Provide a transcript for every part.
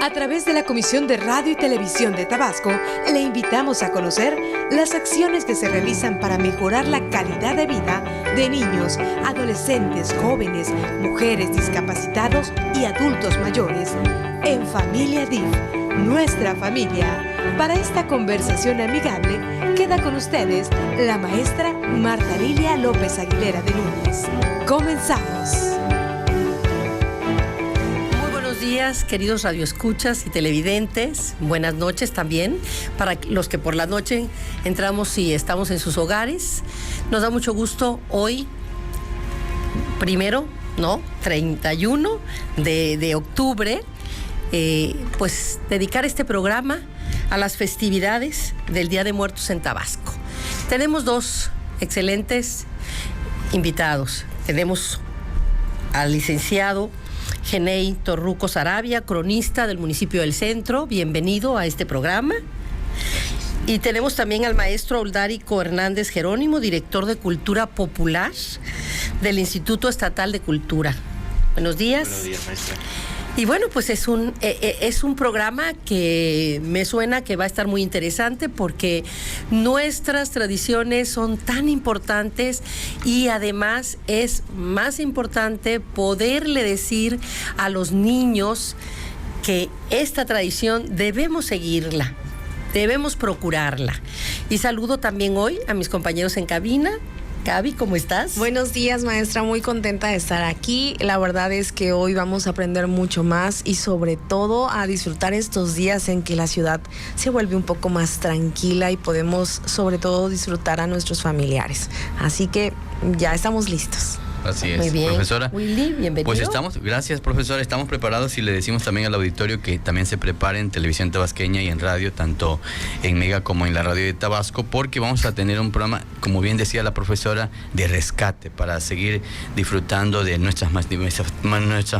A través de la Comisión de Radio y Televisión de Tabasco, le invitamos a conocer las acciones que se realizan para mejorar la calidad de vida de niños, adolescentes, jóvenes, mujeres discapacitados y adultos mayores en Familia DIF, nuestra familia. Para esta conversación amigable, queda con ustedes la maestra Marta Lilia López Aguilera de Núñez. Comenzamos. Días, queridos radioescuchas y televidentes, buenas noches también para los que por la noche entramos y estamos en sus hogares. Nos da mucho gusto hoy, 31 de octubre, pues dedicar este programa a las festividades del Día de Muertos en Tabasco. Tenemos dos excelentes invitados. Tenemos al licenciado Genei Torruco Sarabia, cronista del municipio del Centro. Bienvenido a este programa. Y tenemos también al maestro Oldárico Hernández Jerónimo, director de Cultura Popular del Instituto Estatal de Cultura. Buenos días. Buenos días, maestra. Y bueno, pues es un programa que me suena que va a estar muy interesante porque nuestras tradiciones son tan importantes y además es más importante poderle decir a los niños que esta tradición debemos seguirla, debemos procurarla. Y saludo también hoy a mis compañeros en cabina. Gaby, ¿cómo estás? Buenos días, maestra, muy contenta de estar aquí. La verdad es que hoy vamos a aprender mucho más y sobre todo a disfrutar estos días en que la ciudad se vuelve un poco más tranquila y podemos sobre todo disfrutar a nuestros familiares. Así que ya estamos listos. Así es, muy bien. Profesora. Willy, bienvenido. Pues gracias, profesora, estamos preparados y le decimos también al auditorio que también se prepare en televisión tabasqueña y en radio, tanto en Mega como en la radio de Tabasco, porque vamos a tener un programa, como bien decía la profesora, de rescate para seguir disfrutando de nuestras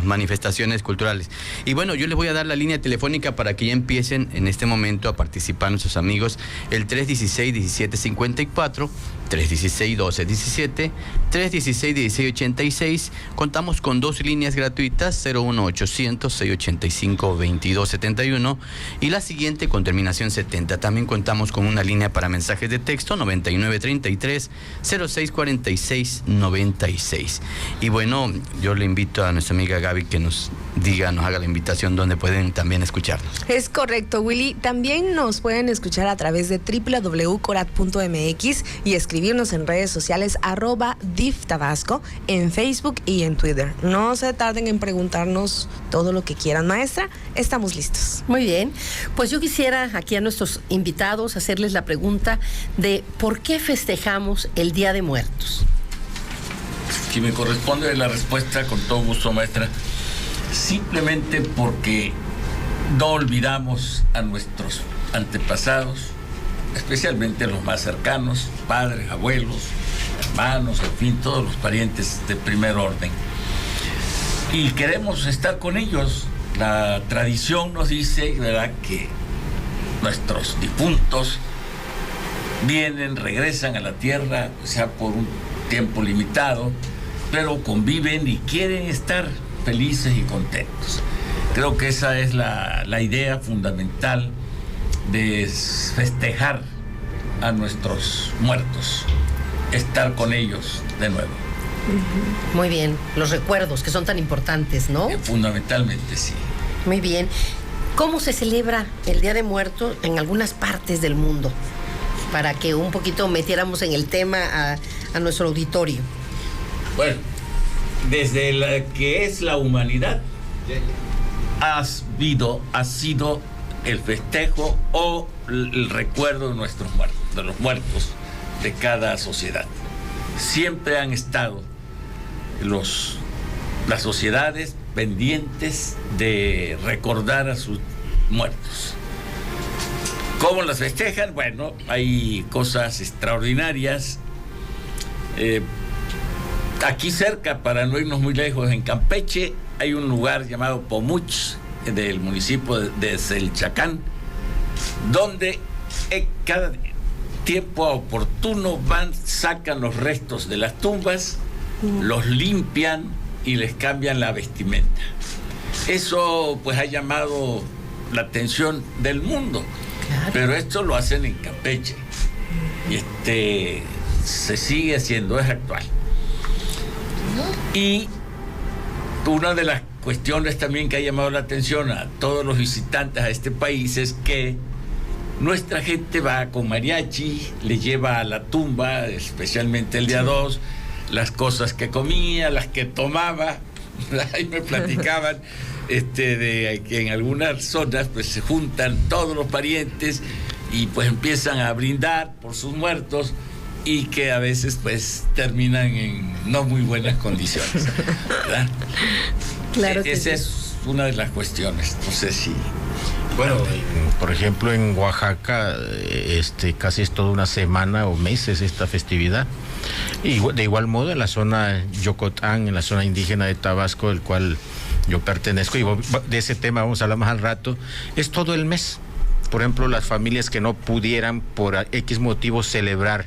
manifestaciones culturales. Y bueno, yo les voy a dar la línea telefónica para que ya empiecen en este momento a participar nuestros amigos, el 316-1754, 316-1217, 316-1686. Contamos con dos líneas gratuitas, 01800-685-2271 y la siguiente con terminación 70. También contamos con una línea para mensajes de texto, 9933-064696. Y bueno, yo le invito a nuestra amiga Gaby que nos haga la invitación donde pueden también escucharnos. Es correcto, Willy. También nos pueden escuchar a través de www.corat.mx y escribirnos en redes sociales @DIFTabasco en Facebook y en Twitter. No se tarden en preguntarnos todo lo que quieran, maestra. Estamos listos. Muy bien. Pues yo quisiera aquí a nuestros invitados hacerles la pregunta de ¿por qué festejamos el Día de Muertos? Si me corresponde la respuesta, con todo gusto, maestra. Simplemente porque no olvidamos a nuestros antepasados, especialmente los más cercanos, padres, abuelos, hermanos, en fin, todos los parientes de primer orden. Y queremos estar con ellos. La tradición nos dice, ¿verdad?, que nuestros difuntos vienen, regresan a la tierra, sea por un tiempo limitado, pero conviven y quieren estar felices y contentos. Creo que esa es la idea fundamental de festejar a nuestros muertos, estar con ellos de nuevo. Muy bien, los recuerdos que son tan importantes, ¿no? Fundamentalmente, sí. Muy bien. ¿Cómo se celebra el Día de Muertos en algunas partes del mundo? Para que un poquito metiéramos en el tema a nuestro auditorio. Bueno, desde la que es la humanidad, ha sido el festejo o el recuerdo de nuestros muertos, de los muertos de cada sociedad. Siempre han estado las sociedades pendientes de recordar a sus muertos. ¿Cómo las festejan? Bueno, hay cosas extraordinarias. Aquí cerca, para no irnos muy lejos, en Campeche, hay un lugar llamado Pomuch, del municipio de Selchacán, donde cada tiempo oportuno sacan los restos de las tumbas, los limpian y les cambian la vestimenta. Eso pues ha llamado la atención del mundo. Claro. Pero esto lo hacen en Campeche. Y se sigue haciendo, es actual. Y una de las cuestiones también que ha llamado la atención a todos los visitantes a este país es que nuestra gente va con mariachi, le lleva a la tumba, especialmente el día 2, las cosas que comía, las que tomaba. Ahí me platicaban de que en algunas zonas pues se juntan todos los parientes y pues empiezan a brindar por sus muertos, y que a veces pues terminan en no muy buenas condiciones, ¿verdad? Claro que esa es una de las cuestiones. No sé si... Bueno, por ejemplo, en Oaxaca casi es toda una semana o meses esta festividad. Y de igual modo en la zona Yocotán, en la zona indígena de Tabasco, del cual yo pertenezco, y de ese tema vamos a hablar más al rato, es todo el mes. Por ejemplo, las familias que no pudieran por X motivos celebrar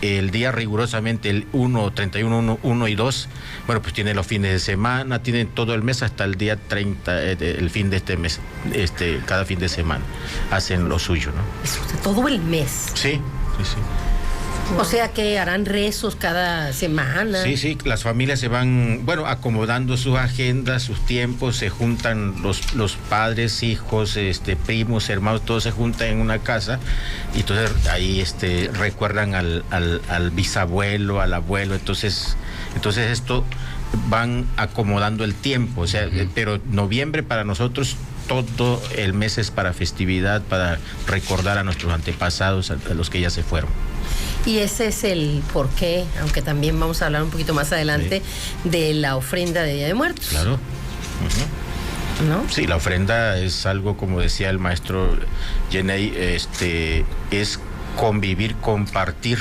el día rigurosamente, el 1, 31, 1 y 2, bueno, pues tienen los fines de semana, tienen todo el mes hasta el día 30, el fin de este mes, cada fin de semana, hacen lo suyo, ¿no? Eso, todo el mes. Sí, sí, sí. O sea que harán rezos cada semana. Sí, sí, las familias se van, bueno, acomodando sus agendas, sus tiempos, se juntan los padres, hijos, primos, hermanos, todos se juntan en una casa, y entonces ahí recuerdan al bisabuelo, al abuelo, entonces esto van acomodando el tiempo, o sea, pero noviembre para nosotros todo el mes es para festividad, para recordar a nuestros antepasados, a los que ya se fueron. Y ese es el porqué, aunque también vamos a hablar un poquito más adelante, de la ofrenda de Día de Muertos. Claro. Uh-huh. ¿No? Sí, la ofrenda es algo, como decía el maestro Yenei, es convivir, compartir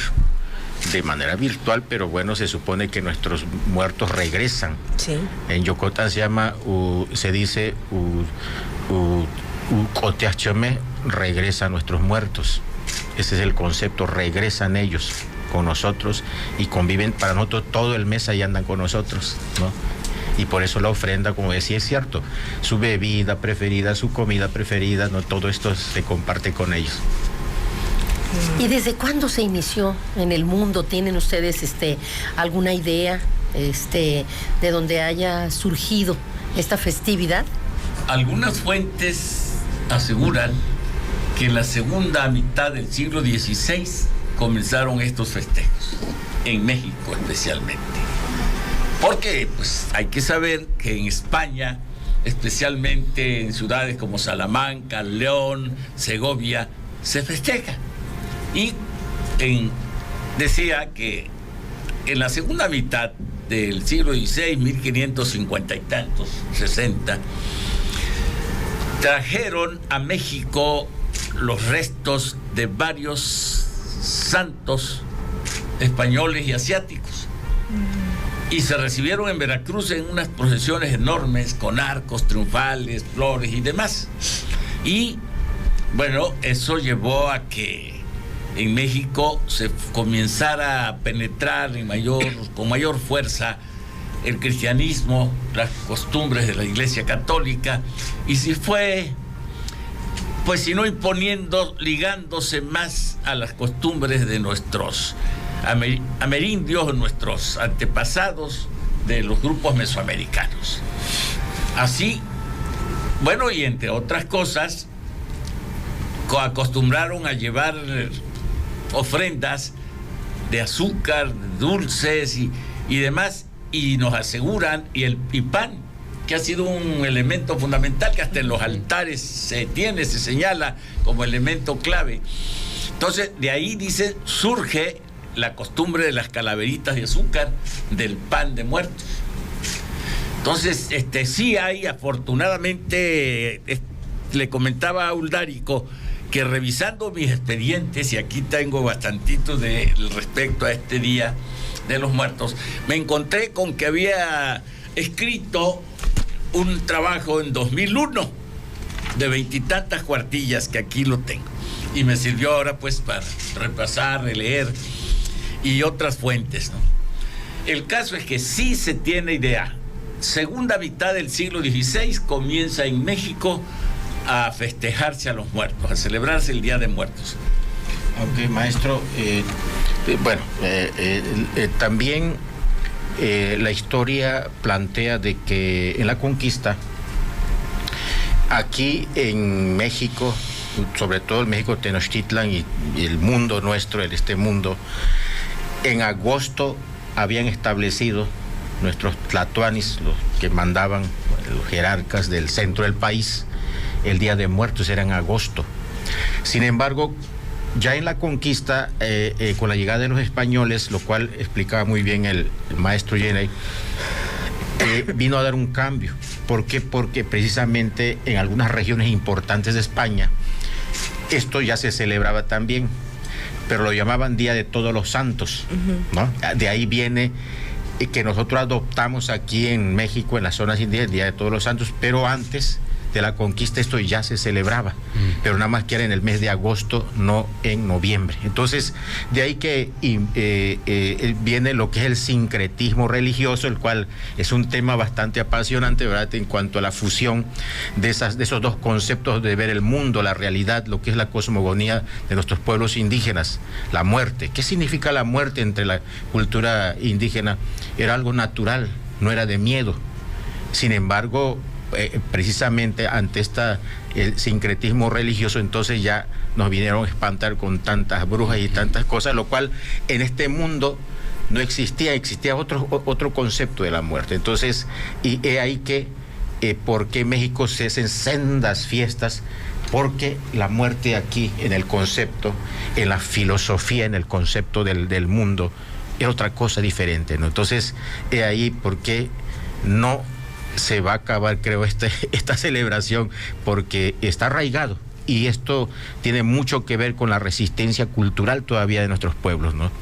de manera virtual, pero bueno, se supone que nuestros muertos regresan. Sí. En Yocotán se dice Coteachome, regresa a nuestros muertos. Ese es el concepto, regresan ellos con nosotros y conviven para nosotros todo el mes, ahí andan con nosotros, ¿no? Y por eso la ofrenda, como decía, es cierto, su bebida preferida, su comida preferida, ¿no? Todo esto se comparte con ellos. ¿Y desde cuándo se inició en el mundo? ¿Tienen ustedes alguna idea de donde haya surgido esta festividad? Algunas fuentes aseguran que en la segunda mitad del siglo XVI comenzaron estos festejos, en México especialmente. Porque pues hay que saber que en España, especialmente en ciudades como Salamanca, León, Segovia, se festeja. Y decía que en la segunda mitad del siglo XVI, 1550 y tantos, 60, trajeron a México los restos de varios santos españoles y asiáticos, y se recibieron en Veracruz en unas procesiones enormes con arcos triunfales, flores y demás. Y bueno, eso llevó a que en México se comenzara a penetrar con mayor fuerza el cristianismo, las costumbres de la Iglesia Católica, y si fue, pues si no imponiendo, ligándose más a las costumbres de nuestros amerindios, nuestros antepasados de los grupos mesoamericanos. Así, bueno, y entre otras cosas, acostumbraron a llevar ofrendas de azúcar, dulces y demás, y nos aseguran, y pan, que ha sido un elemento fundamental, que hasta en los altares se señala como elemento clave. Entonces, de ahí, dice, surge la costumbre de las calaveritas de azúcar, del pan de muertos. Entonces, sí hay, afortunadamente, le comentaba a Uldárico que revisando mis expedientes, y aquí tengo bastantito respecto a este Día de los Muertos, me encontré con que había escrito un trabajo en 2001 de 20 y tantas cuartillas, que aquí lo tengo, y me sirvió ahora pues para repasar, releer y otras fuentes, ¿no? El caso es que sí se tiene idea. Segunda mitad del siglo XVI comienza en México a festejarse a los muertos, a celebrarse el Día de Muertos. Ok, maestro, también la historia plantea de que en la conquista, aquí en México, sobre todo el México Tenochtitlan y el mundo nuestro, este mundo, en agosto habían establecido nuestros tlatoanis, los que mandaban, los jerarcas del centro del país, el Día de Muertos era en agosto. Sin embargo, ya en la conquista, con la llegada de los españoles, lo cual explicaba muy bien el maestro Yenay, vino a dar un cambio. ¿Por qué? Porque precisamente en algunas regiones importantes de España esto ya se celebraba también, pero lo llamaban Día de Todos los Santos, ¿no? De ahí viene que nosotros adoptamos aquí en México, en las zonas indígenas, Día de Todos los Santos, pero antes de la conquista esto ya se celebraba, pero nada más que era en el mes de agosto, no en noviembre. Entonces, de ahí que viene lo que es el sincretismo religioso, el cual es un tema bastante apasionante, ¿verdad?, en cuanto a la fusión de esos dos conceptos de ver el mundo, la realidad, lo que es la cosmogonía de nuestros pueblos indígenas, la muerte. ¿Qué significa la muerte entre la cultura indígena? Era algo natural, no era de miedo. Sin embargo, precisamente ante el sincretismo religioso, entonces ya nos vinieron a espantar con tantas brujas y tantas cosas, lo cual en este mundo no existía otro concepto de la muerte. Entonces, y es ahí que por qué México se hacen sendas fiestas, porque la muerte aquí en el concepto, en la filosofía, en el concepto del mundo, es otra cosa diferente, ¿no? Entonces, es ahí por qué no se va a acabar, creo, esta celebración, porque está arraigado y esto tiene mucho que ver con la resistencia cultural todavía de nuestros pueblos, ¿no?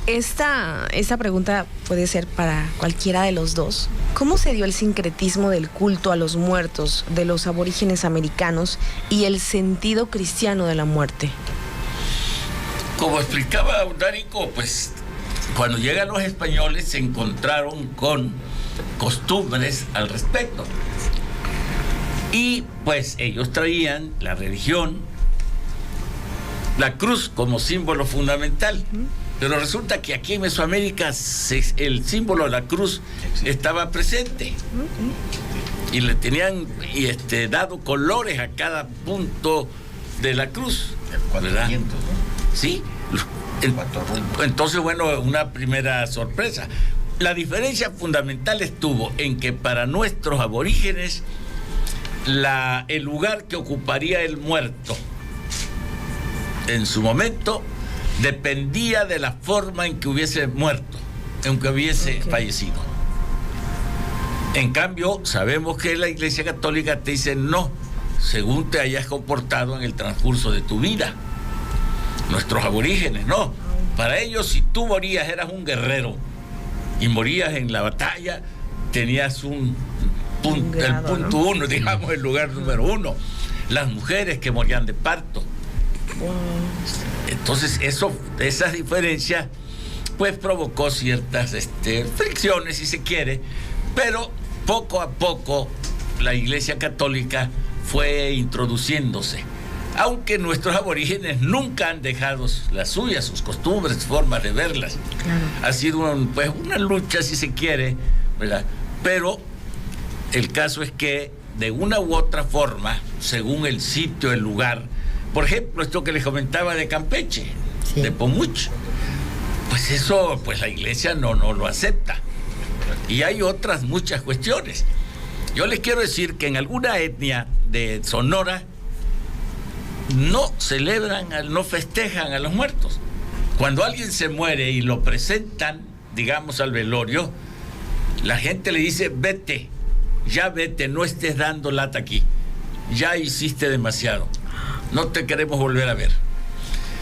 Esta pregunta puede ser para cualquiera de los dos. ¿Cómo se dio el sincretismo del culto a los muertos de los aborígenes americanos y el sentido cristiano de la muerte? Como explicaba Dárico, pues cuando llegan los españoles se encontraron con costumbres al respecto. Y pues ellos traían la religión, la cruz como símbolo fundamental. Pero resulta que aquí en Mesoamérica el símbolo de la cruz estaba presente. Y le tenían dado colores a cada punto de la cruz. ¿Verdad? Sí. Entonces, bueno, una primera sorpresa. La diferencia fundamental estuvo en que para nuestros aborígenes el lugar que ocuparía el muerto en su momento dependía de la forma en que hubiese muerto, en que hubiese fallecido. En cambio, sabemos que la Iglesia Católica te dice no, según te hayas comportado en el transcurso de tu vida. Nuestros aborígenes, no. Para ellos, si tú morías, eras un guerrero y morías en la batalla, tenías el punto uno, digamos, el lugar número uno. Las mujeres que morían de parto. Entonces, esas diferencias, pues provocó ciertas fricciones, si se quiere, pero poco a poco la Iglesia Católica fue introduciéndose. Aunque nuestros aborígenes nunca han dejado las suyas, sus costumbres, formas de verlas. Claro. Ha sido una lucha, si se quiere, ¿verdad? Pero el caso es que de una u otra forma, según el sitio, el lugar, por ejemplo, esto que les comentaba de Campeche, sí, de Pomuch, pues eso, pues la Iglesia no lo acepta. Y hay otras muchas cuestiones. Yo les quiero decir que en alguna etnia de Sonora no celebran, no festejan a los muertos. Cuando alguien se muere y lo presentan, digamos, al velorio, la gente le dice, vete, ya vete, no estés dando lata aquí, ya hiciste demasiado, no te queremos volver a ver.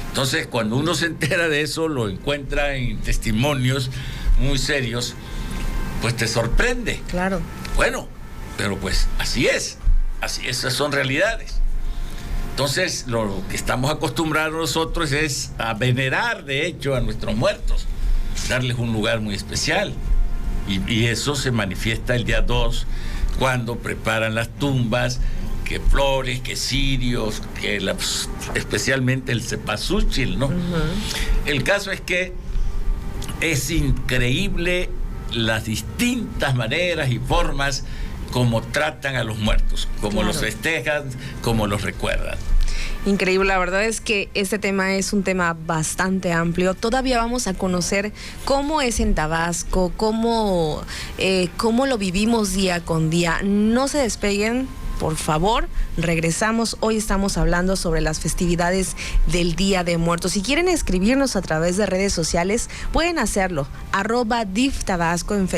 Entonces, cuando uno se entera de eso, lo encuentra en testimonios muy serios, pues te sorprende. Claro. Bueno, pero pues así es, esas son realidades. Entonces, lo que estamos acostumbrados nosotros es a venerar, de hecho, a nuestros muertos, darles un lugar muy especial. Y eso se manifiesta el día 2 cuando preparan las tumbas, que flores, que cirios, especialmente el cempasúchil, ¿no? El caso es que es increíble las distintas maneras y formas como tratan a los muertos, como los festejan, como los recuerdan. Increíble, la verdad es que este tema es un tema bastante amplio. Todavía vamos a conocer cómo es en Tabasco, cómo lo vivimos día con día. No se despeguen, por favor, regresamos. Hoy estamos hablando sobre las festividades del Día de Muertos. Si quieren escribirnos a través de redes sociales, pueden hacerlo. @DIF_Tabasco en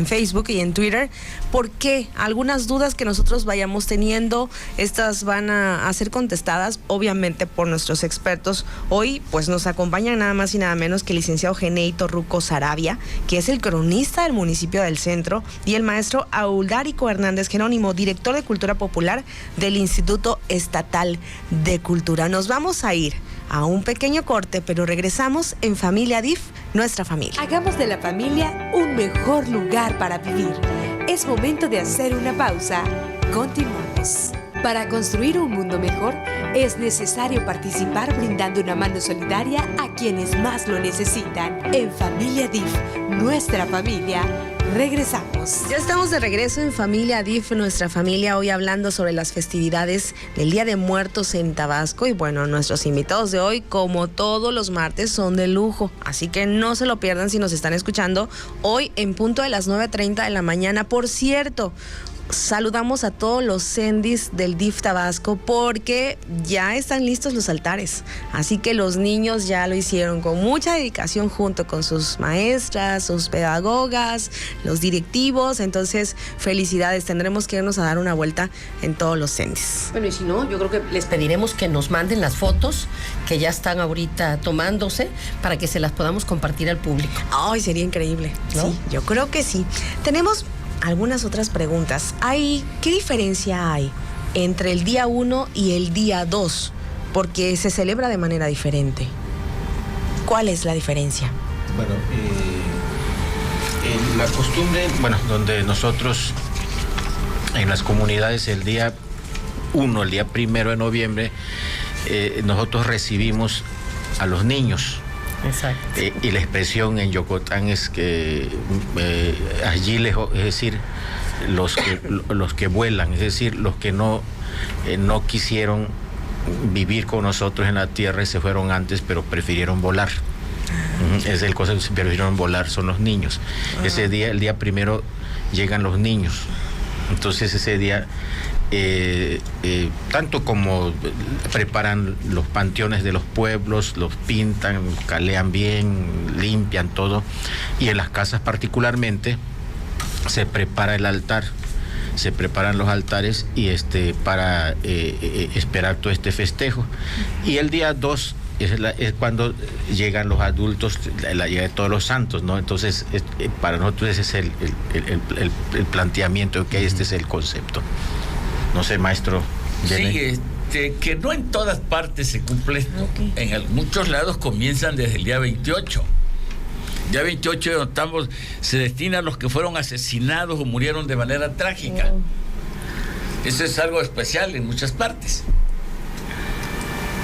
Facebook y en Twitter. ¿Por qué? Algunas dudas que nosotros vayamos teniendo, estas van a ser contestadas, obviamente, por nuestros expertos. Hoy, pues, nos acompañan nada más y nada menos que el licenciado Geneito Ruco Sarabia, que es el cronista del municipio del Centro, y el maestro Audárico Hernández Jerónimo, director de Cultura Popular del Instituto Estatal de Cultura. Nos vamos a ir a un pequeño corte, pero regresamos en Familia DIF, nuestra familia. Hagamos de la familia un mejor lugar para vivir. Es momento de hacer una pausa. Continuamos. Para construir un mundo mejor, es necesario participar brindando una mano solidaria a quienes más lo necesitan. En Familia DIF, nuestra familia. Regresamos. Ya estamos de regreso en Familia DIF, nuestra familia, hoy hablando sobre las festividades del Día de Muertos en Tabasco. Y bueno, nuestros invitados de hoy, como todos los martes, son de lujo. Así que no se lo pierdan si nos están escuchando hoy en punto de las 9:30 de la mañana. Por cierto, saludamos a todos los sendis del DIF Tabasco porque ya están listos los altares. Así que los niños ya lo hicieron con mucha dedicación junto con sus maestras, sus pedagogas, los directivos. Entonces, felicidades. Tendremos que irnos a dar una vuelta en todos los sendis. Bueno, y si no, yo creo que les pediremos que nos manden las fotos que ya están ahorita tomándose para que se las podamos compartir al público. Ay, sería increíble. ¿No? Sí, yo creo que sí. Tenemos algunas otras preguntas. ¿Qué diferencia hay entre el día 1 y el día 2? Porque se celebra de manera diferente. ¿Cuál es la diferencia? Bueno, la costumbre, donde nosotros en las comunidades el día 1, el día 1 de noviembre, nosotros recibimos a los niños. Exacto. Y la expresión en Yocotán es que allí, es decir, los que vuelan, es decir, los que no quisieron vivir con nosotros en la tierra y se fueron antes, pero prefirieron volar. Es el cosa que prefirieron volar, son los niños. Ese día, el día 1, llegan los niños. Entonces ese día, tanto como preparan los panteones de los pueblos, los pintan, calean bien, limpian todo, y en las casas particularmente se prepara el altar, se preparan los altares y para esperar todo este festejo. Y el día 2 es cuando llegan los adultos, la llegada de todos los santos, ¿no? Entonces, para nosotros ese es el planteamiento, que este es el concepto. No sé, maestro. Sí, que no en todas partes se cumple esto. Okay. En muchos lados comienzan desde el día 28. Día 28 se destina a los que fueron asesinados o murieron de manera trágica. Eso es algo especial en muchas partes.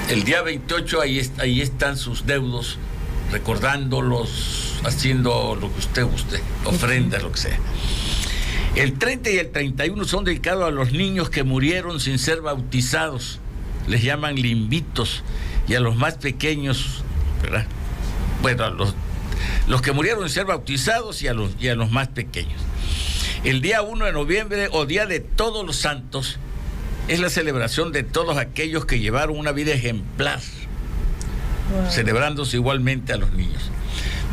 El día 28 ahí están sus deudos, recordándolos, haciendo lo que usted guste, ofrendas, lo que sea. El 30 y el 31 son dedicados a los niños que murieron sin ser bautizados. Les llaman limbitos. Y a los más pequeños, ¿verdad? Bueno, a los que murieron sin ser bautizados y a los más pequeños. El día 1 de noviembre, o Día de Todos los Santos, es la celebración de todos aquellos que llevaron una vida ejemplar, celebrándose igualmente a los niños.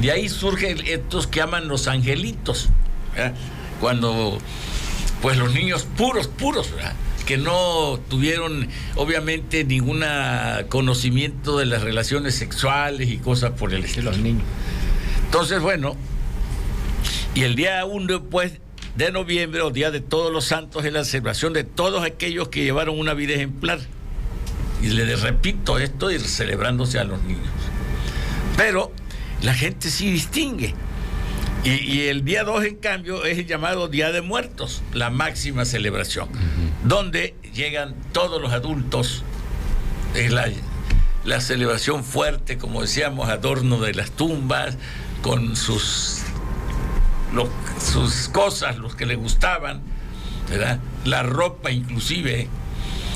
De ahí surgen estos que llaman los angelitos, ¿verdad? Cuando, pues, los niños puros, ¿verdad? Que no tuvieron, obviamente, ningún conocimiento de las relaciones sexuales y cosas por el estilo. Los niños. Entonces, bueno, y el día 1, pues, de noviembre, o Día de Todos los Santos, es la celebración de todos aquellos que llevaron una vida ejemplar. Y les repito esto, y celebrándose a los niños. Pero la gente sí distingue. Y el día 2, en cambio, es el llamado Día de Muertos, la máxima celebración, donde llegan todos los adultos. Es la celebración fuerte, como decíamos, adorno de las tumbas, con sus cosas, los que le gustaban, ¿verdad? La ropa inclusive.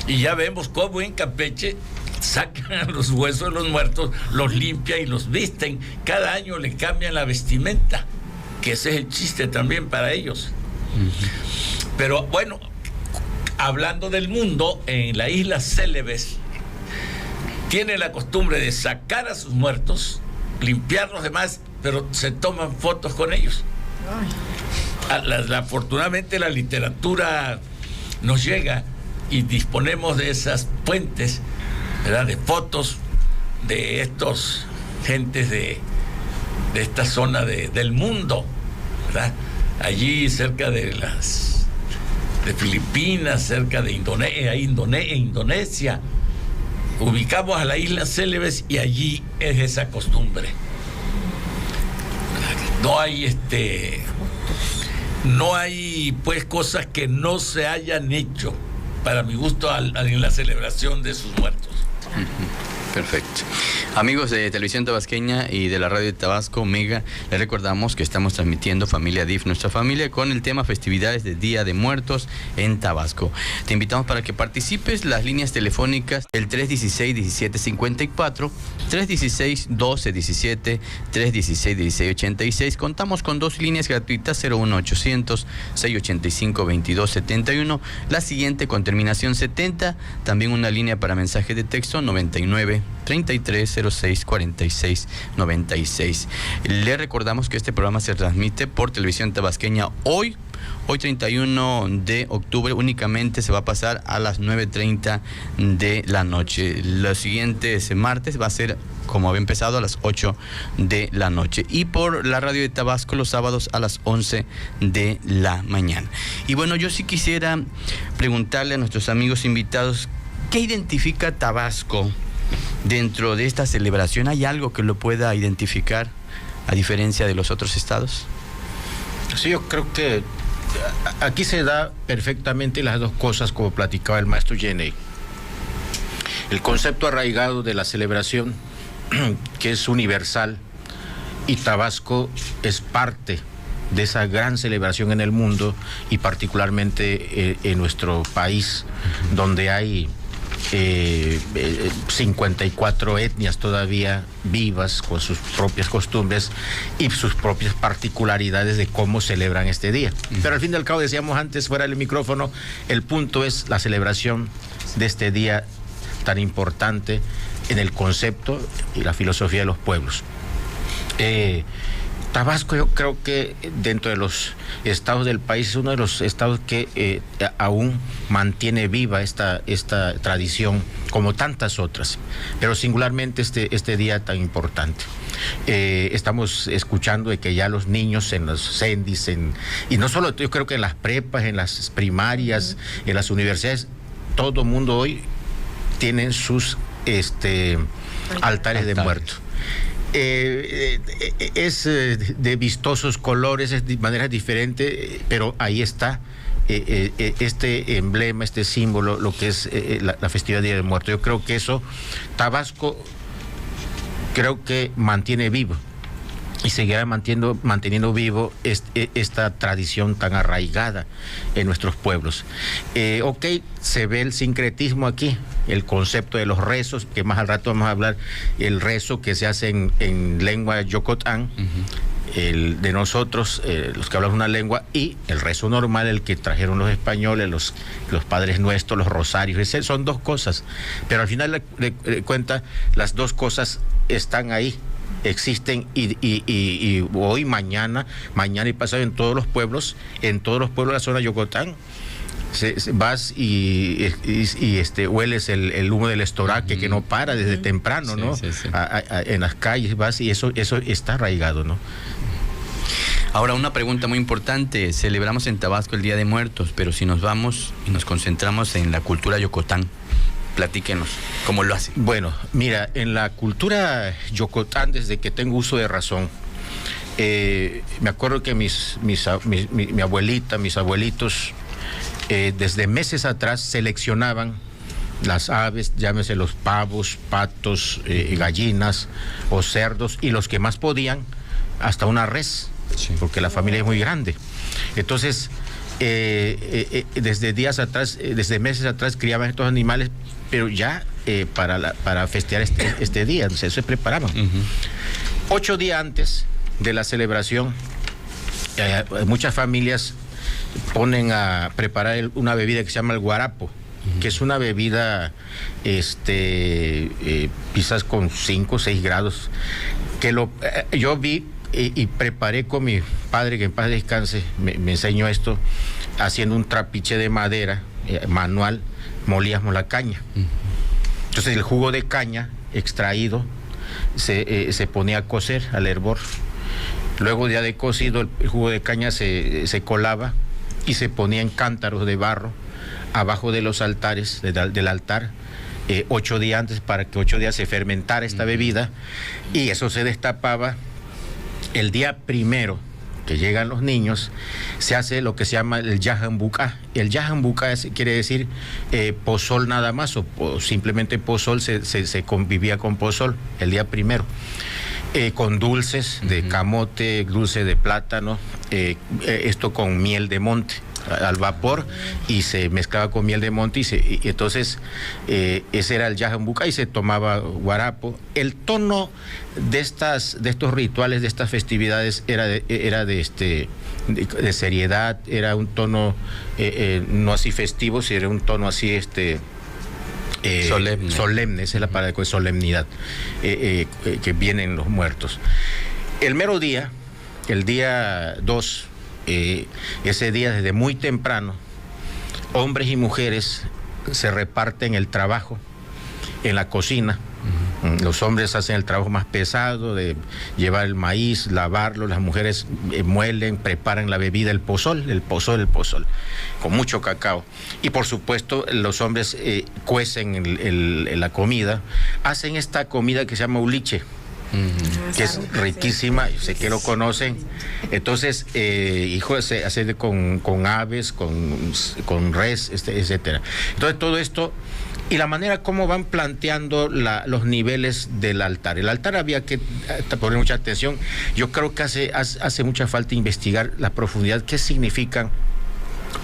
Y ya vemos cómo en Campeche sacan los huesos de los muertos, los limpian y los visten. Cada año le cambian la vestimenta, que ese es el chiste también para ellos. Pero bueno, hablando del mundo, en la isla Célebes tiene la costumbre de sacar a sus muertos, limpiar los demás, pero se toman fotos con ellos. Afortunadamente la literatura nos llega y disponemos de esas fuentes, ¿verdad?, de fotos de estos gentes de esta zona del mundo, ¿verdad? Allí cerca de Filipinas, cerca de Indonesia, ubicamos a la isla Célebes y allí es esa costumbre. No hay pues cosas que no se hayan hecho, para mi gusto, en la celebración de sus muertos. Perfecto. Amigos de Televisión Tabasqueña y de la Radio de Tabasco, Mega, les recordamos que estamos transmitiendo Familia DIF, nuestra familia, con el tema festividades de Día de Muertos en Tabasco. Te invitamos para que participes. Las líneas telefónicas, el 316-1754, 316-1217, 316-1686. Contamos con 2 líneas gratuitas, 01800-685-2271, la siguiente con terminación 70, también una línea para mensaje de texto 99-3306-4696. Le recordamos que este programa se transmite por Televisión Tabasqueña hoy 31 de octubre, únicamente se va a pasar a las 9:30 de la noche. Los siguientes martes va a ser, como había empezado, a las 8 de la noche. Y por la radio de Tabasco los sábados a las 11 de la mañana. Y bueno, yo sí quisiera preguntarle a nuestros amigos invitados, ¿qué identifica Tabasco dentro de esta celebración? ¿Hay algo que lo pueda identificar a diferencia de los otros estados? Sí, yo creo que aquí se da perfectamente las dos cosas, como platicaba el maestro Yenei. El concepto arraigado de la celebración, que es universal, y Tabasco es parte de esa gran celebración en el mundo, y particularmente en nuestro país, donde hay 54 etnias todavía vivas, con sus propias costumbres y sus propias particularidades de cómo celebran este día. Pero al fin y al cabo, decíamos antes fuera del micrófono, el punto es la celebración de este día tan importante en el concepto y la filosofía de los pueblos. Tabasco, yo creo que dentro de los estados del país es uno de los estados que aún mantiene viva esta tradición, como tantas otras, pero singularmente este día tan importante. Estamos escuchando de que ya los niños en los CENDIs, y no solo, yo creo que en las prepas, en las primarias, en las universidades, todo mundo hoy tiene sus altares de muertos. Es de vistosos colores, es de maneras diferentes, pero ahí está este emblema, este símbolo, lo que es la festividad de Día de Muertos. Yo creo que eso Tabasco creo que mantiene vivo y seguirá manteniendo vivo esta tradición tan arraigada en nuestros pueblos. Ok, se ve el sincretismo aquí, el concepto de los rezos, que más al rato vamos a hablar, el rezo que se hace en lengua yocotán, el de nosotros, los que hablamos una lengua, y el rezo normal, el que trajeron los españoles, los padres nuestros, los rosarios. Son dos cosas, pero al final de cuentas las dos cosas están ahí, existen, y hoy, mañana y pasado en todos los pueblos de la zona de Yocotán. Vas y hueles el humo del estoraque, que no para desde temprano, ¿no? Sí. En las calles vas y eso está arraigado, ¿no? Ahora, una pregunta muy importante. Celebramos en Tabasco el Día de Muertos, pero si nos vamos y nos concentramos en la cultura yocotán, platíquenos, ¿cómo lo hacen? Bueno, mira, en la cultura yocotán, desde que tengo uso de razón, me acuerdo que mi abuelita, mis abuelitos, desde meses atrás seleccionaban las aves, llámese los pavos, patos, gallinas o cerdos, y los que más podían, hasta una res, porque la familia es muy grande. Entonces, desde días atrás, desde meses atrás criaban estos animales, pero ya para festear este día, entonces se preparaban. 8 días antes de la celebración, muchas familias ponen a preparar una bebida que se llama el guarapo, que es una bebida quizás con 5 o 6 grados, que yo vi y preparé con mi padre, que en paz descanse, me enseñó esto, haciendo un trapiche de madera manual, molíamos la caña. Entonces el jugo de caña extraído se ponía a cocer al hervor. Luego ya de cocido, el jugo de caña se colaba y se ponía en cántaros de barro abajo de los altares, del altar, 8 días antes, para que 8 días se fermentara esta bebida, y eso se destapaba. El día primero que llegan los niños, se hace lo que se llama el yahambucá. El yahambucá quiere decir pozol nada más, o simplemente pozol, se convivía con pozol el día primero. Con dulces de camote, dulce de plátano, esto con miel de monte al vapor, y se mezclaba con miel de monte, y entonces ese era el yahambucá, y se tomaba guarapo. El tono de estos rituales, de estas festividades, era de seriedad, era un tono no así festivo, sino era un tono así solemne, esa es la palabra, de solemnidad, que vienen los muertos. El mero día, el día 2, ese día desde muy temprano, hombres y mujeres se reparten el trabajo en la cocina. Los hombres hacen el trabajo más pesado de llevar el maíz, lavarlo. Las mujeres muelen, preparan la bebida, el pozol, con mucho cacao. Y por supuesto los hombres cuecen la comida. Hacen esta comida que se llama uliche, que es riquísima, yo sé que lo conocen. Entonces, se hace con aves, con res, etcétera. Entonces todo esto, y la manera como van planteando los niveles del altar. El altar había que poner mucha atención. Yo creo que hace mucha falta investigar la profundidad, qué significa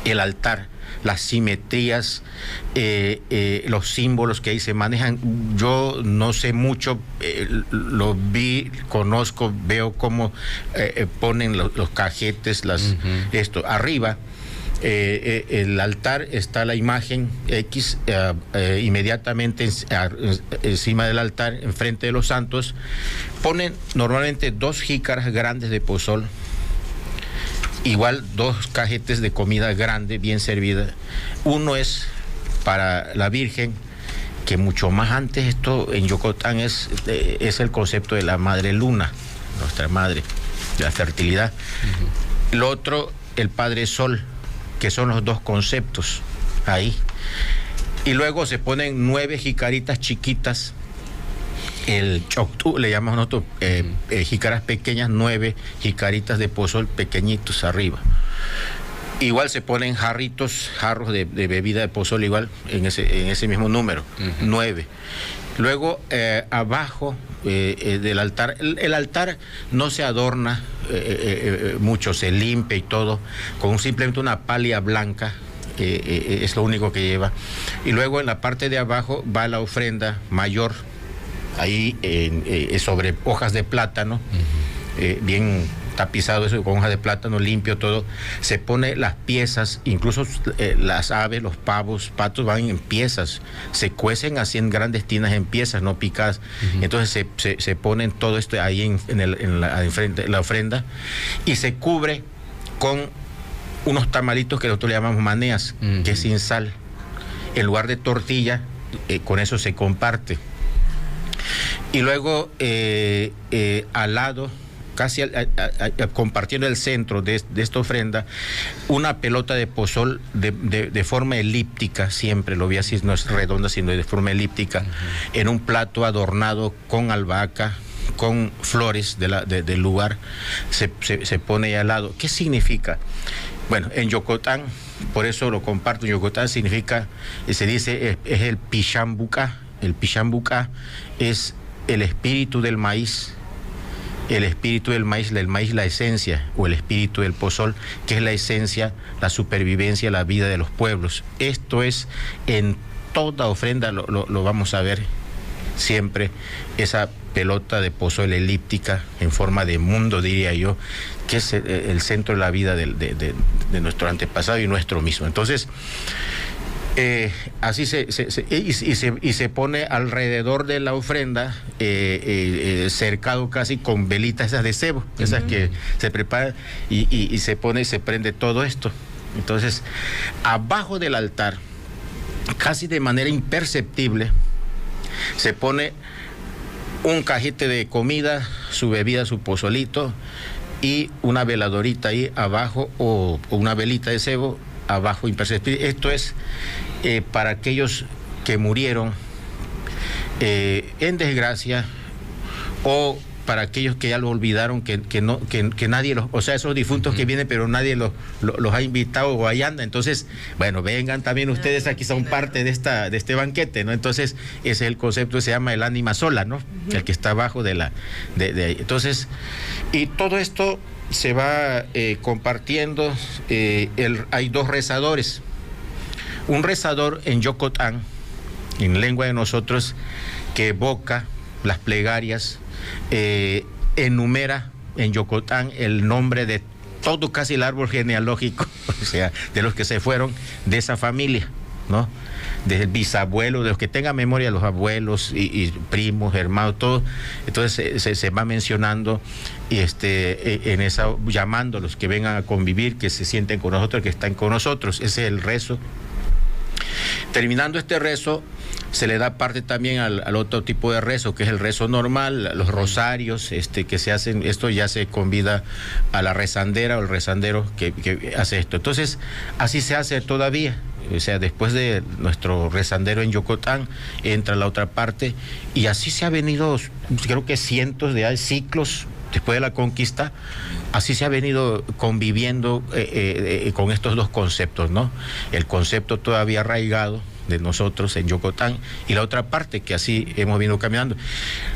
el altar, las simetrías, los símbolos que ahí se manejan. Yo no sé mucho, lo vi, conozco, veo cómo ponen los cajetes, esto arriba. El altar está la imagen X, inmediatamente encima del altar, enfrente de los santos, ponen normalmente 2 jícaras grandes de pozol, igual 2 cajetes de comida grande, bien servida. Uno es para la Virgen, que mucho más antes, esto en Yucatán es el concepto de la Madre Luna, nuestra madre, de la fertilidad. El otro, el Padre Sol, que son los 2 conceptos ahí. Y luego se ponen 9 jicaritas chiquitas, el choctú, le llamamos nosotros, jícaras pequeñas, 9 jicaritas de pozol pequeñitos arriba. Igual se ponen jarros de bebida de pozol, igual en ese mismo número, 9. Luego, abajo del altar, el altar no se adorna mucho, se limpia y todo, con simplemente una palia blanca, es lo único que lleva. Y luego en la parte de abajo va la ofrenda mayor, ahí sobre hojas de plátano, bien tapizado eso con hojas de plátano, limpio todo. Se pone las piezas, incluso las aves, los pavos, patos van en piezas, se cuecen así en grandes tinas en piezas, no picadas. Entonces se ponen todo esto ahí en la ofrenda, y se cubre con unos tamalitos que nosotros le llamamos maneas, que es sin sal. En lugar de tortilla, con eso se comparte. Y luego al lado, casi compartiendo el centro de esta ofrenda, una pelota de pozol de forma elíptica, siempre lo vi así, no es redonda, sino de forma elíptica, en un plato adornado con albahaca, con flores del lugar, se pone ahí al lado. ¿Qué significa? Bueno, en Yocotán, por eso lo comparto, en Yocotán significa, se dice, es el Pichambucá. El Pichambucá es el espíritu del maíz. El espíritu del maíz, la esencia, o el espíritu del pozol, que es la esencia, la supervivencia, la vida de los pueblos. Esto es, en toda ofrenda lo vamos a ver siempre, esa pelota de pozol elíptica en forma de mundo, diría yo, que es el centro de la vida de nuestro antepasado y nuestro mismo. Entonces, así se pone alrededor de la ofrenda, cercado casi con velitas esas de cebo, esas que se preparan, y se prende todo esto. Entonces, abajo del altar, casi de manera imperceptible, se pone un cajete de comida, su bebida, su pozolito, y una veladorita ahí abajo, o una velita de cebo abajo, imperceptible. Esto es para aquellos que murieron en desgracia, o para aquellos que ya lo olvidaron, que nadie los, o sea, esos difuntos que vienen pero nadie los ha invitado, o ahí anda. Entonces, bueno, vengan también ustedes, aquí son parte de este banquete, ¿no? Entonces, ese es el concepto que se llama el ánima sola, ¿no? El que está abajo de ahí. Entonces, y todo esto se va compartiendo. Hay dos rezadores. Un rezador en Yocotán, en lengua de nosotros, que evoca las plegarias, enumera en Yocotán el nombre de todo, casi el árbol genealógico, o sea, de los que se fueron de esa familia, ¿no? Desde el bisabuelo, de los que tengan memoria, los abuelos y primos, hermanos, todo. Entonces se va mencionando, y en esa, llamando a los que vengan a convivir, que se sienten con nosotros, que están con nosotros. Ese es el rezo. Terminando este rezo, se le da parte también al otro tipo de rezo, que es el rezo normal, los rosarios que se hacen. Esto ya se convida a la rezandera o el rezandero que hace esto. Entonces, así se hace todavía. O sea, después de nuestro rezandero en Yocotán, entra la otra parte, y así se ha venido, creo que cientos de ciclos después de la conquista. Así se ha venido conviviendo con estos dos conceptos, ¿no? El concepto todavía arraigado de nosotros en Yocotán, y la otra parte que así hemos venido caminando.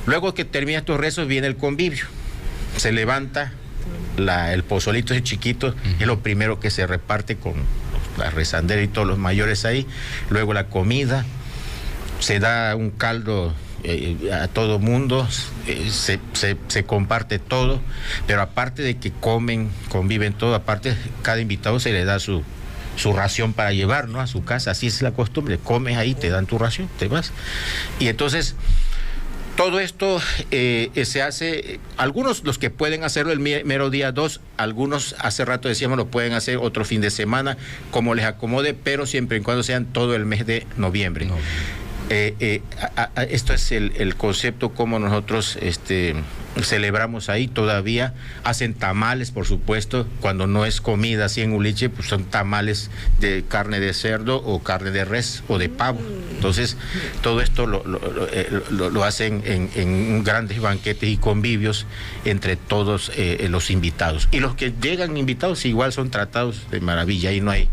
Luego que termina estos rezos, viene el convivio. Se levanta el pozolito ese chiquito, es lo primero que se reparte con la rezandera y todos los mayores ahí. Luego la comida, se da un caldo a todo mundo, se comparte todo, pero aparte de que comen, conviven todo, aparte cada invitado se le da su ración para llevar, ¿no?, a su casa. Así es la costumbre, comes ahí, te dan tu ración, te vas. Y entonces todo esto se hace, algunos los que pueden hacerlo el mero día 2, algunos hace rato decíamos lo pueden hacer otro fin de semana, como les acomode, pero siempre y cuando sean todo el mes de noviembre. Esto es el concepto como nosotros celebramos ahí. Todavía hacen tamales, por supuesto, cuando no es comida así en Uliche, pues son tamales de carne de cerdo o carne de res o de pavo. Entonces todo esto lo hacen en grandes banquetes y convivios entre todos los invitados, y los que llegan invitados igual son tratados de maravilla, y no hay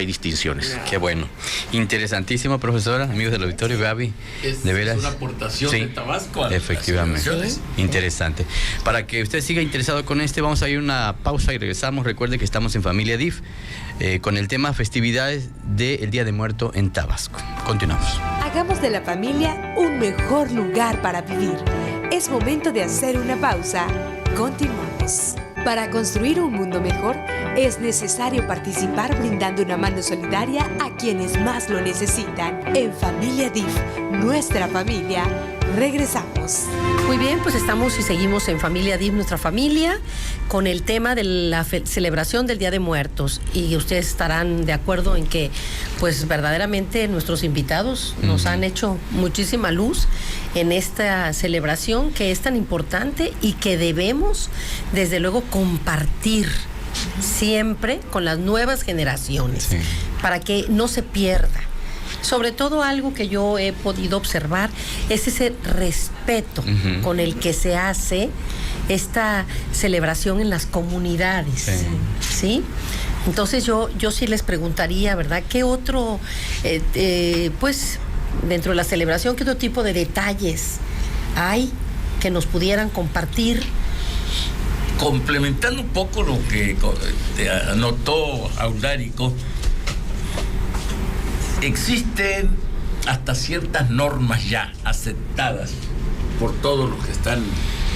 distinciones. Qué bueno, interesantísimo, profesora, amigos del auditorio. Gaby, de veras, es una aportación de Tabasco a efectivamente, interesante. Para que usted siga interesado con vamos a ir a una pausa y regresamos. Recuerde que estamos en Familia DIF con el tema festividades del Día de Muerto en Tabasco. Continuamos. Hagamos de la familia un mejor lugar para vivir. Es momento de hacer una pausa. Continuamos. Para construir un mundo mejor, es necesario participar brindando una mano solidaria a quienes más lo necesitan. En Familia DIF, nuestra familia. Regresamos. Muy bien, pues estamos y seguimos en Familia DIF, nuestra familia, con el tema de la celebración del Día de Muertos. Y ustedes estarán de acuerdo en que, pues verdaderamente nuestros invitados nos han hecho muchísima luz en esta celebración que es tan importante y que debemos, desde luego, compartir siempre con las nuevas generaciones, para que no se pierda. Sobre todo algo que yo he podido observar es ese respeto con el que se hace esta celebración en las comunidades, ¿sí? Entonces yo sí les preguntaría, ¿verdad? ¿Qué otro, pues, dentro de la celebración, qué otro tipo de detalles hay que nos pudieran compartir? Complementando un poco lo que anotó Audárico, existen hasta ciertas normas ya aceptadas por todos los que están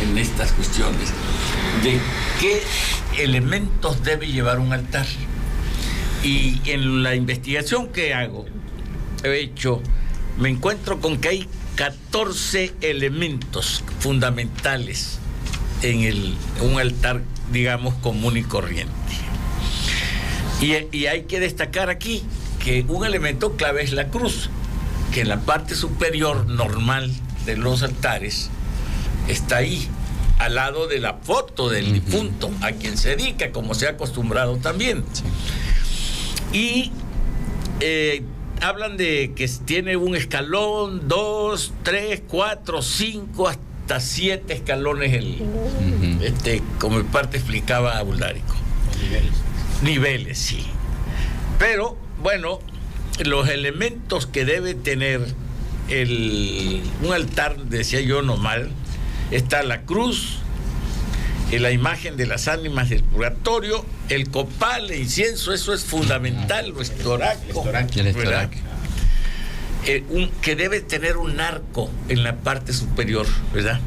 en estas cuestiones de qué elementos debe llevar un altar. Y en la investigación que he hecho, me encuentro con que hay 14 elementos fundamentales en un altar, digamos, común y corriente. Y hay que destacar aquí que un elemento clave es la cruz, que en la parte superior normal de los altares está ahí, al lado de la foto del difunto, a quien se dedica, como se ha acostumbrado también. Sí. Y hablan de que tiene un escalón, 2, 3, 4, 5, hasta 7 escalones, como en parte explicaba Audárico. Niveles, sí. Pero, bueno, los elementos que debe tener un altar, decía yo, normal, está la cruz, la imagen de las ánimas del purgatorio, el copal, el incienso, eso es fundamental, el estoraco, que debe tener un arco en la parte superior, ¿verdad?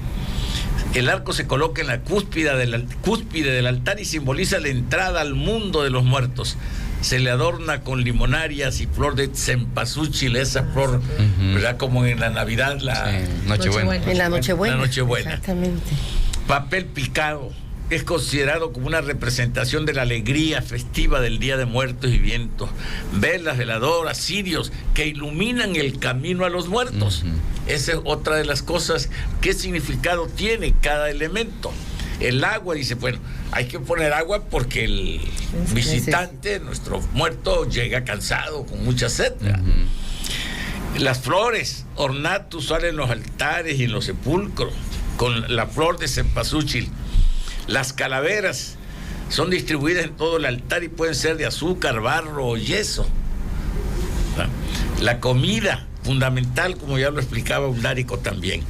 El arco se coloca en la cúspide del altar y simboliza la entrada al mundo de los muertos. Se le adorna con limonarias y flor de cempasúchil, esa flor, ¿verdad? Como en la Navidad, Nochebuena. En la Nochebuena. La Nochebuena. Exactamente. Papel picado es considerado como una representación de la alegría festiva del Día de Muertos y Vientos. Velas, veladoras, cirios que iluminan el camino a los muertos. Esa es otra de las cosas. ¿Qué significado tiene cada elemento? El agua, dice, bueno, hay que poner agua porque el visitante, nuestro muerto, llega cansado, con mucha sed. Las flores, ornatos, salen en los altares y en los sepulcros, con la flor de cempasúchil. Las calaveras son distribuidas en todo el altar y pueden ser de azúcar, barro o yeso. La comida, fundamental, como ya lo explicaba Audárico también.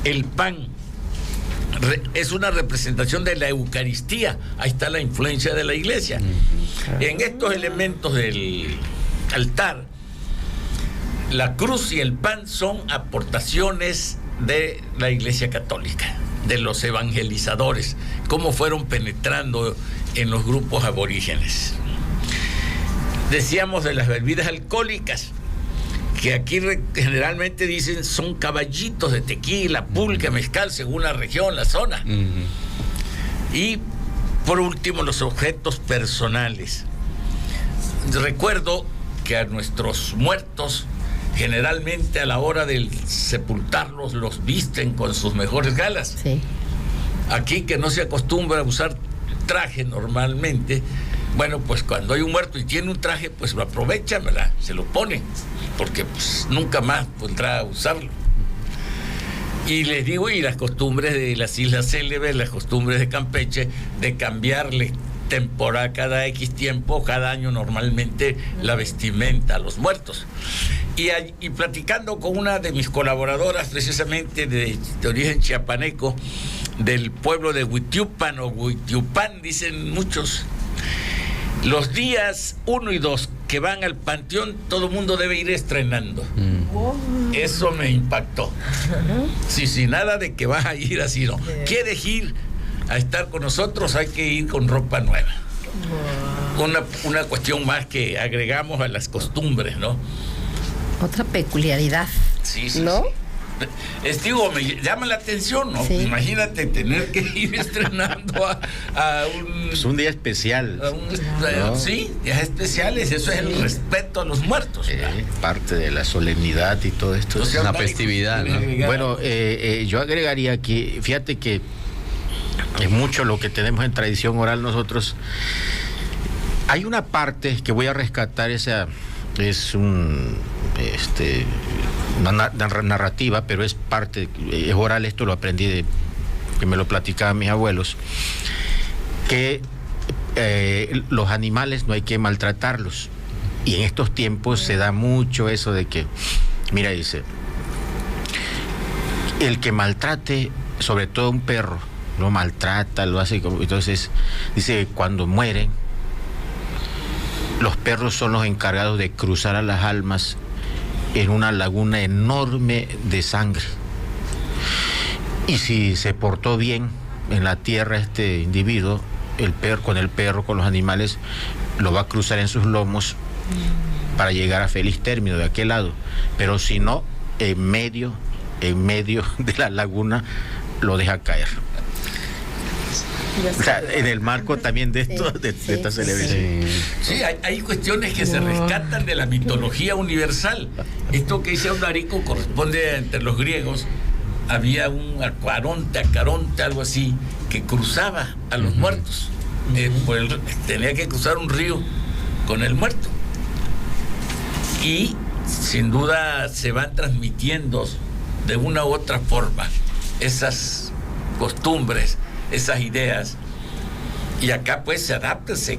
El pan es una representación de la Eucaristía. Ahí está la influencia de la Iglesia. En estos elementos del altar, la cruz y el pan son aportaciones de la Iglesia Católica, de los evangelizadores, cómo fueron penetrando en los grupos aborígenes. Decíamos de las bebidas alcohólicas, que aquí generalmente dicen son caballitos de tequila, pulque, mezcal, según la región, la zona. Y por último, los objetos personales. Recuerdo que a nuestros muertos, generalmente a la hora de sepultarlos, los visten con sus mejores galas. Sí. Aquí, que no se acostumbra a usar traje normalmente, bueno, pues cuando hay un muerto y tiene un traje, pues lo aprovechan, ¿verdad? Se lo ponen, porque pues nunca más podrá usarlo. Y les digo, y las costumbres de las Islas Célebres, las costumbres de Campeche, de cambiarle temporada cada X tiempo, cada año normalmente, la vestimenta a los muertos. Y platicando con una de mis colaboradoras, precisamente de origen chiapaneco, del pueblo de Huitiupan o Huitiupán, dicen muchos, los días 1 y 2 que van al panteón, todo el mundo debe ir estrenando. Eso me impactó. Sí, nada de que vas a ir así, no. ¿Quieres ir a estar con nosotros? Hay que ir con ropa nueva. Una cuestión más que agregamos a las costumbres, ¿no? Otra peculiaridad, sí, ¿no? Sí. Digo, me llama la atención, ¿no? Sí. Imagínate tener que ir estrenando a un... Es un día especial. ¿No? Sí, días especiales, eso es el respeto a los muertos. Parte de la solemnidad y todo esto. Es una festividad, ¿no? Bueno, yo agregaría aquí, fíjate que es mucho lo que tenemos en tradición oral nosotros. Hay una parte que voy a rescatar, esa es una narrativa, pero es parte, es oral. Esto lo aprendí que me lo platicaban mis abuelos, que los animales no hay que maltratarlos. Y en estos tiempos se da mucho eso de que, mira, dice, el que maltrate, sobre todo un perro, lo maltrata, lo hace como... Entonces, dice, cuando mueren, los perros son los encargados de cruzar a las almas en una laguna enorme de sangre. Y si se portó bien en la tierra este individuo, con los animales, lo va a cruzar en sus lomos para llegar a feliz término de aquel lado. Pero si no, en medio de la laguna lo deja caer. O sea, en el marco también de esto, de esta celebración. Sí, hay cuestiones que se rescatan de la mitología universal. Esto que dice Audarico corresponde entre los griegos. Había un Acaronte, algo así, que cruzaba a los muertos. Tenía que cruzar un río con el muerto. Y sin duda se van transmitiendo de una u otra forma esas costumbres, esas ideas, y acá pues se adaptan, se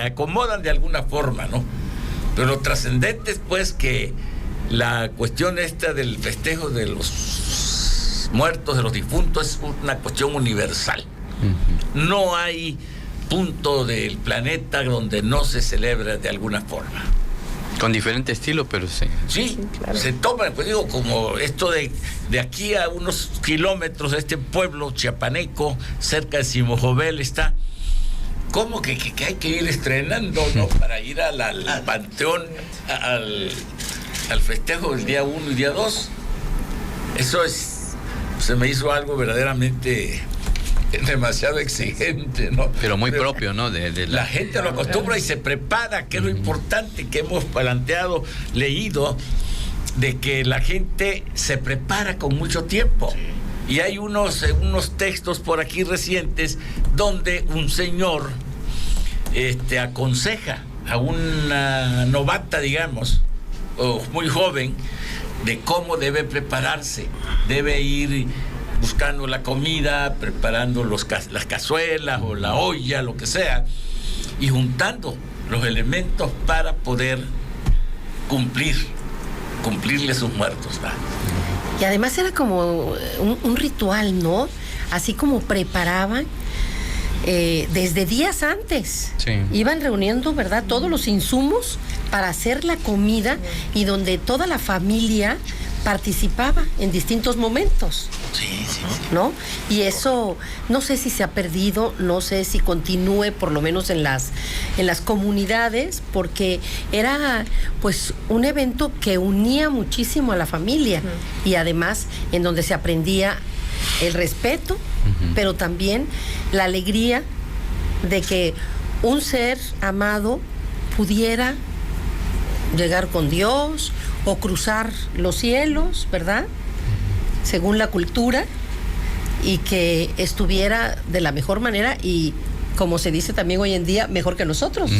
acomodan de alguna forma, ¿no? Pero lo trascendente es pues que la cuestión esta del festejo de los muertos, de los difuntos, es una cuestión universal. No hay punto del planeta donde no se celebra de alguna forma. Con diferente estilo, pero sí. Sí, claro. Se toma, pues digo, como esto de aquí a unos kilómetros de este pueblo chiapaneco, cerca de Simojovel, está como que hay que ir estrenando, ¿no? Para ir al panteón, al festejo del día 1 y día 2. Eso se me hizo algo verdaderamente demasiado exigente, ¿no? Pero muy propio, ¿no? La gente lo acostumbra y se prepara, que es lo importante que hemos planteado, leído, de que la gente se prepara con mucho tiempo. Y hay unos textos por aquí recientes donde un señor aconseja a una novata, digamos, o muy joven, de cómo debe prepararse. Debe ir buscando la comida, preparando las cazuelas o la olla, lo que sea, y juntando los elementos para poder cumplirle sus muertos, ¿verdad? Y además era como un ritual, ¿no? Así como preparaban desde días antes. Sí. Iban reuniendo, ¿verdad?, todos los insumos para hacer la comida, y donde toda la familia participaba en distintos momentos. Sí. ¿No? Y eso no sé si se ha perdido, no sé si continúe, por lo menos en las comunidades, porque era pues un evento que unía muchísimo a la familia, y además en donde se aprendía el respeto, pero también la alegría de que un ser amado pudiera llegar con Dios o cruzar los cielos, ¿verdad?, según la cultura, y que estuviera de la mejor manera, y como se dice también hoy en día, mejor que nosotros.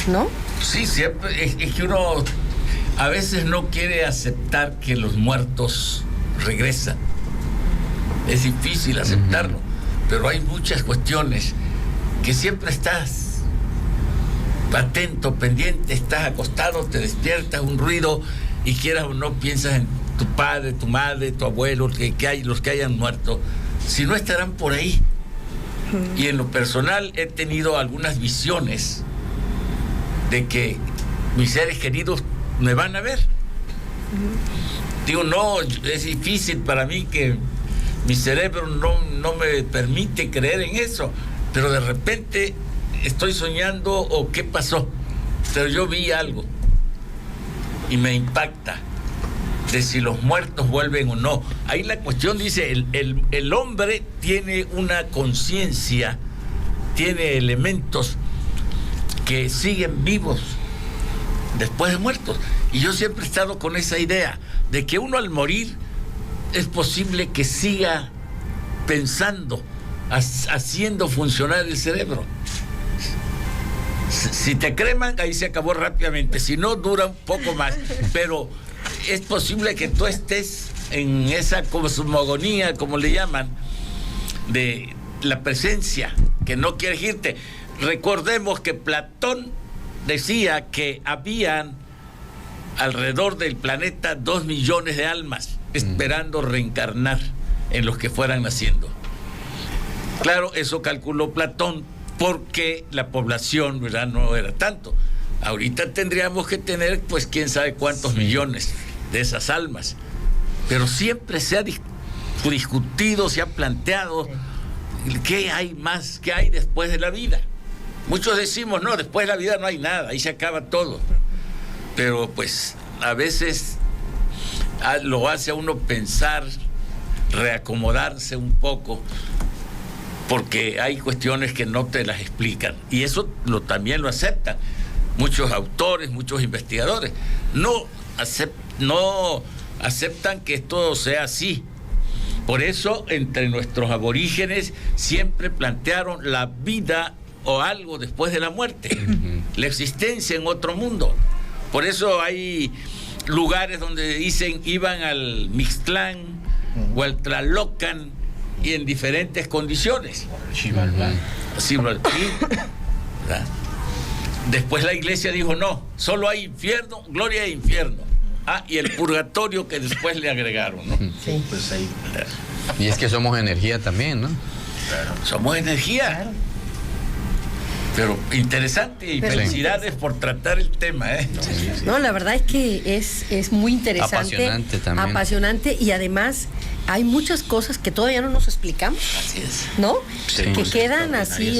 ¿No? Sí, siempre es que uno a veces no quiere aceptar que los muertos regresan. Es difícil aceptarlo, pero hay muchas cuestiones que siempre estás atento, pendiente, estás acostado, te despiertas, un ruido, y quieras o no piensas en tu padre, tu madre, tu abuelo, los que hayan muerto, si no estarán por ahí. Y en lo personal he tenido algunas visiones de que mis seres queridos me van a ver. Digo, no, es difícil para mí, que mi cerebro no me permite creer en eso, pero de repente estoy soñando o qué pasó, pero yo vi algo y me impacta de si los muertos vuelven o no. Ahí la cuestión dice, el hombre tiene una conciencia, tiene elementos que siguen vivos después de muertos. Y yo siempre he estado con esa idea de que uno al morir es posible que siga pensando, haciendo funcionar el cerebro. Si te creman, ahí se acabó rápidamente. Si no, dura un poco más. Pero es posible que tú estés en esa cosmogonía, como le llaman, de la presencia, que no quieres irte. Recordemos que Platón decía que habían alrededor del planeta 2 millones de almas esperando reencarnar en los que fueran naciendo. Claro, eso calculó Platón porque la población, ¿verdad?, no era tanto. Ahorita tendríamos que tener, pues, quién sabe cuántos millones de esas almas. Pero siempre se ha discutido, se ha planteado qué hay más, qué hay después de la vida. Muchos decimos, no, después de la vida no hay nada, ahí se acaba todo. Pero pues a veces lo hace a uno pensar, reacomodarse un poco, porque hay cuestiones que no te las explican. Y eso también lo aceptan muchos autores, muchos investigadores. No aceptan que esto sea así. Por eso, entre nuestros aborígenes siempre plantearon la vida o algo después de la muerte, la existencia en otro mundo. Por eso hay lugares donde dicen iban al Mixtlán o al Tlalocan y en diferentes condiciones. Después la iglesia dijo no, solo hay infierno, gloria e infierno. Y el purgatorio que después le agregaron, ¿no? Sí. Pues ahí. Y es que somos energía también, ¿no? Claro. Somos energía. Claro. Pero interesante y felicidades por tratar el tema, ¿eh? Sí. No, la verdad es que es muy interesante. Apasionante también. Apasionante, y además hay muchas cosas que todavía no nos explicamos. Así es. ¿No? Sí, que quedan así,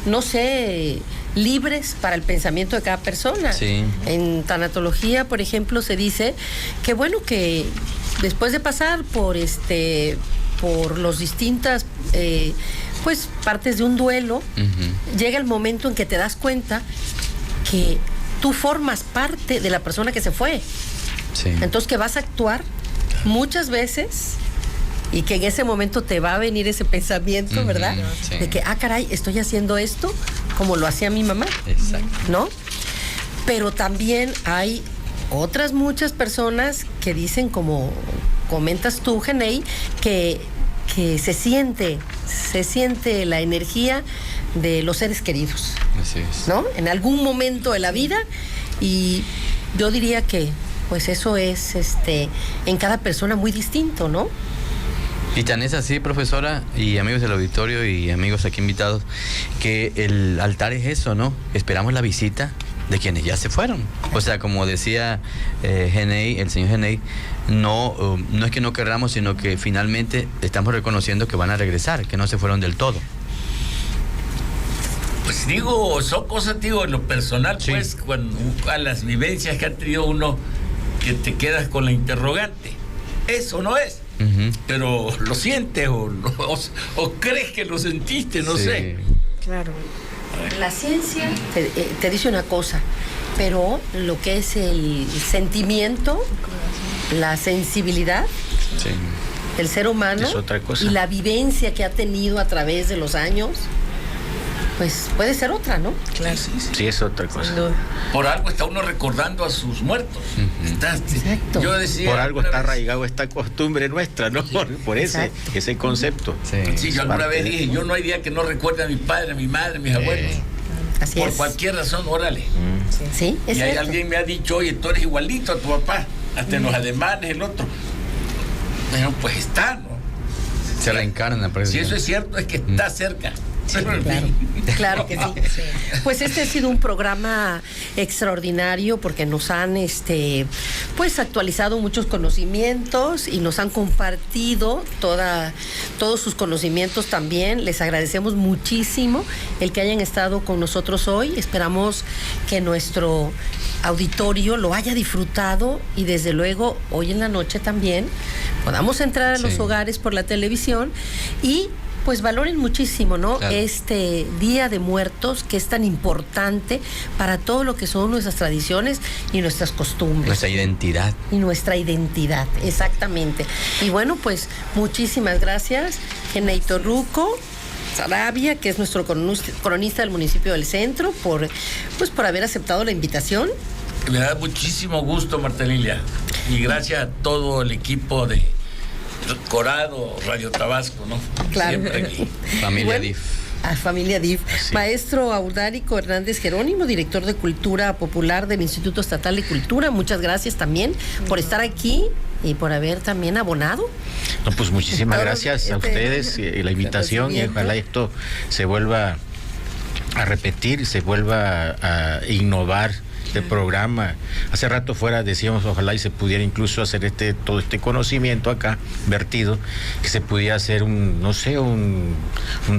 no sé, libres para el pensamiento de cada persona. Sí. En tanatología, por ejemplo, se dice que bueno, que después de pasar por los distintas pues partes de un duelo, llega el momento en que te das cuenta que tú formas parte de la persona que se fue. Sí. Entonces que vas a actuar muchas veces y que en ese momento te va a venir ese pensamiento, ¿verdad? Sí. De que, caray, estoy haciendo esto como lo hacía mi mamá. Exacto. ¿No? Pero también hay otras muchas personas que dicen, como comentas tú, Genei, que se siente la energía de los seres queridos. Así es. ¿No? En algún momento de la vida, y yo diría que pues eso es en cada persona muy distinto, ¿no? Y tan es así, profesora, y amigos del auditorio y amigos aquí invitados, que el altar es eso, ¿no? Esperamos la visita de quienes ya se fueron. O sea, como decía el señor Genei, no es que no querramos, sino que finalmente estamos reconociendo que van a regresar, que no se fueron del todo. Pues digo, son cosas, en lo personal, sí. Pues, cuando a las vivencias que ha tenido uno, que te quedas con la interrogante. Eso no es. Pero lo sientes o crees que lo sentiste, no sé. Claro. La ciencia te dice una cosa, pero lo que es el sentimiento, la sensibilidad del ser humano es otra cosa. Y la vivencia que ha tenido a través de los años, pues puede ser otra, ¿no? Claro. Sí, es otra cosa. Por algo está uno recordando a sus muertos. Exacto. Yo decía, por algo está arraigado esta costumbre nuestra, ¿no? Por ese concepto. Sí, yo alguna vez dije, yo no hay día que no recuerde a mi padre, a mi madre, a mis abuelos. Así por es. Cualquier razón, órale. Sí, es y alguien me ha dicho, oye, tú eres igualito a tu papá, hasta en los ademanes, el otro. Bueno, pues está, ¿no? Se reencarna. Si eso es cierto, es que está cerca. Sí, claro que sí. Pues ha sido un programa extraordinario porque nos han pues actualizado muchos conocimientos y nos han compartido todos sus conocimientos también. Les agradecemos muchísimo el que hayan estado con nosotros hoy. Esperamos que nuestro auditorio lo haya disfrutado y desde luego hoy en la noche también podamos entrar a los hogares por la televisión y pues valoren muchísimo, ¿no? Claro. Este Día de Muertos, que es tan importante para todo lo que son nuestras tradiciones y nuestras costumbres. Nuestra identidad. Y nuestra identidad, exactamente. Y bueno, pues muchísimas gracias, Genei Torruco, Sarabia, que es nuestro cronista del municipio del Centro, por haber aceptado la invitación. Me da muchísimo gusto, Marta Lilia, y gracias a todo el equipo de Corado, Radio Tabasco, ¿no? Claro. Siempre aquí. Familia DIF. A familia DIF. Sí. Maestro Audárico Hernández Jerónimo, director de Cultura Popular del Instituto Estatal de Cultura, muchas gracias también por estar aquí y por haber también abonado. No, pues muchísimas Todo gracias a ustedes la invitación, y ojalá esto se vuelva a repetir, se vuelva a innovar este programa. Hace rato fuera decíamos, ojalá y se pudiera incluso hacer todo este conocimiento acá vertido, que se pudiera hacer un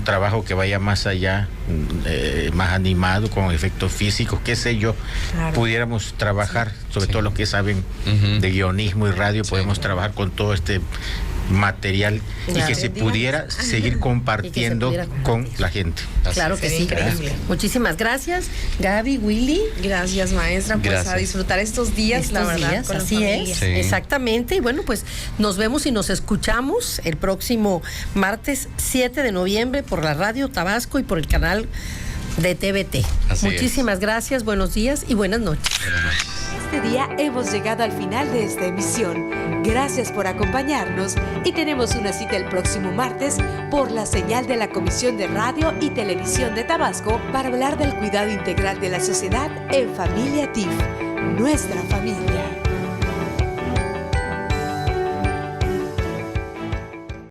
trabajo que vaya más allá, más animado, con efectos físicos, qué sé yo. Claro. Pudiéramos trabajar, sobre todo los que saben de guionismo y radio, podemos trabajar con todo este material y Claro. que se pudiera seguir compartiendo con la gente. Claro que sí. increíble. Muchísimas gracias, Gaby, Willy. Gracias, maestra, pues Gracias. a disfrutar estos días, la Estos verdad, días, con la así familia. es, Sí. exactamente. Y bueno, pues nos vemos y nos escuchamos el próximo martes 7 de noviembre por la Radio Tabasco y por el canal de TVT. Así Muchísimas gracias, buenos días y buenas noches. Este día hemos llegado al final de esta emisión. Gracias por acompañarnos y tenemos una cita el próximo martes por la señal de la Comisión de Radio y Televisión de Tabasco para hablar del cuidado integral de la sociedad en Familia TIF, nuestra familia.